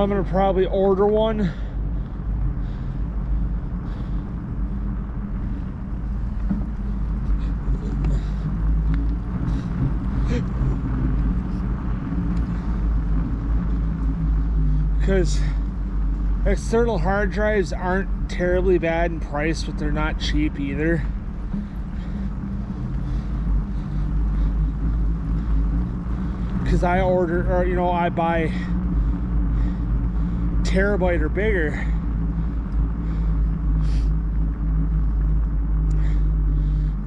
I'm gonna probably order one. Because external hard drives aren't terribly bad in price, but they're not cheap either. Because I order, or you know, I buy terabyte or bigger.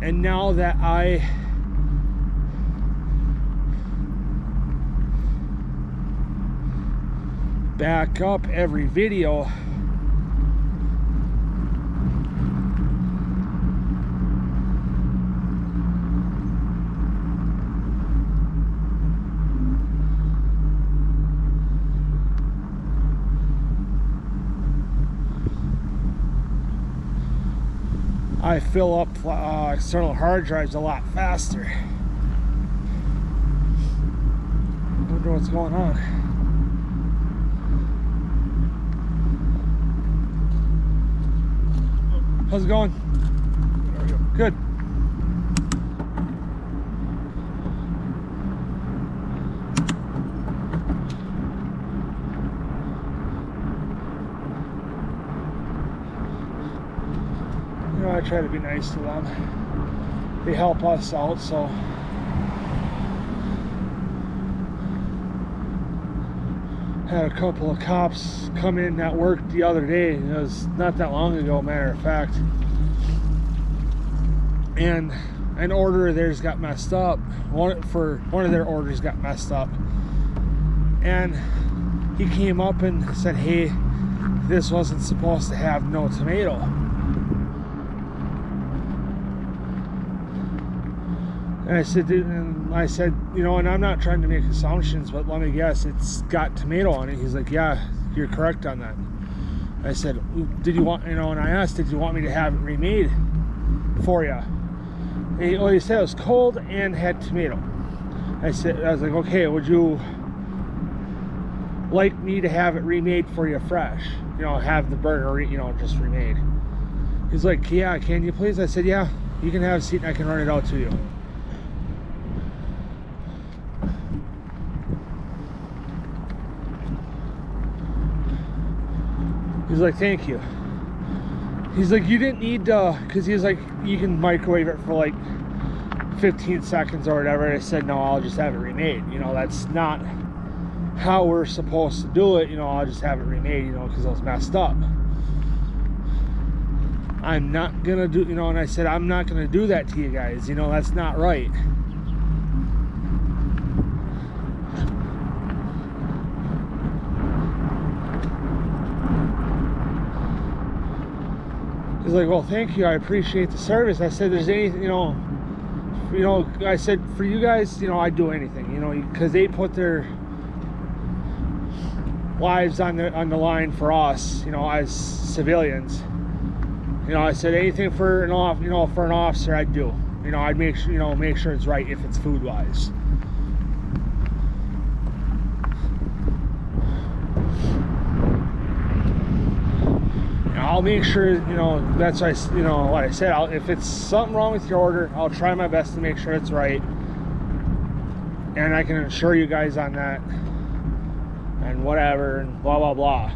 And now that I back up every video, I fill up external hard drives a lot faster. I wonder what's going on. How's it going? How are you? Good. You know, I try to be nice to them. They help us out, so. Had a couple of cops come in that worked the other day. It was not that long ago, matter of fact. And an order of theirs got messed up. One of their orders got messed up. And he came up and said, hey, this wasn't supposed to have no tomato. And I said, you know, and I'm not trying to make assumptions, but let me guess, it's got tomato on it. He's like, yeah, you're correct on that. I said, did you want, you know, and I asked, did you want me to have it remade for you? And he said it was cold and had tomato. I was like, okay, would you like me to have it remade for you fresh? You know, have the burger, you know, just remade. He's like, yeah, can you please? I said, yeah, you can have a seat and I can run it out to you. He's like, thank you. He's like, you didn't need to, because he's like, you can microwave it for like 15 seconds or whatever. And I said, no, I'll just have it remade. You know, that's not how we're supposed to do it. You know, I'll just have it remade, you know, because it was messed up. I'm not gonna do, you know, and I said, I'm not gonna do that to you guys. You know, that's not right. He's like, well, thank you, I appreciate the service. I said, there's anything, you know, I said, for you guys, you know, I'd do anything, you know, because they put their lives on the line for us, you know, as civilians. You know, I said, anything for an officer, I'd do. You know, I'd make sure it's right if it's food wise. I'll make sure, you know, that's what I said. If it's something wrong with your order, I'll try my best to make sure it's right, and I can assure you guys on that, and whatever, and blah blah blah.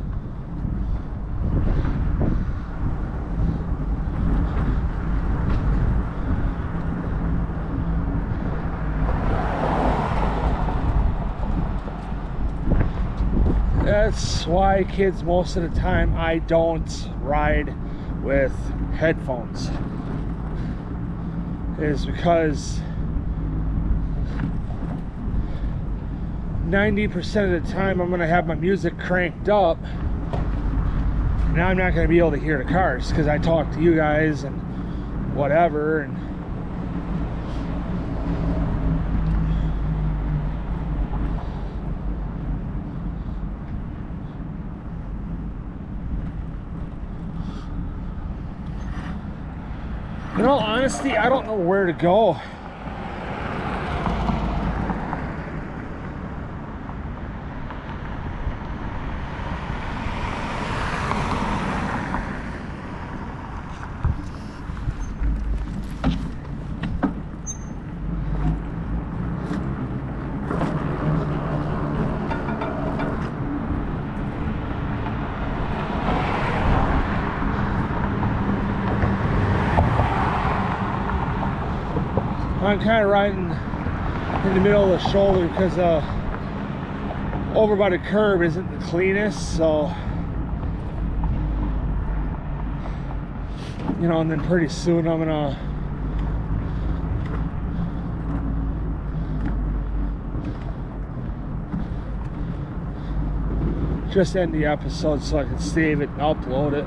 That's why, kids, most of the time I don't ride with headphones, is because 90% of the time I'm going to have my music cranked up, and I'm not going to be able to hear the cars because I talk to you guys and whatever. And in all honesty, I don't know where to go. I'm kind of riding in the middle of the shoulder because over by the curb isn't the cleanest, so you know, and then pretty soon I'm gonna just end the episode so I can save it and upload it.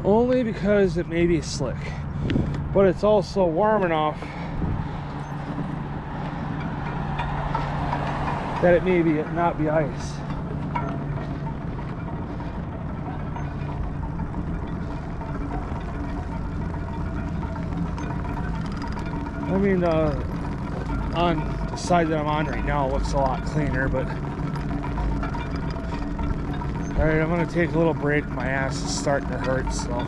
Only because it may be slick, but it's also warm enough that it may not be ice. I mean, on the side that I'm on right now, it looks a lot cleaner, but all right, I'm gonna take a little break. My ass is starting to hurt, so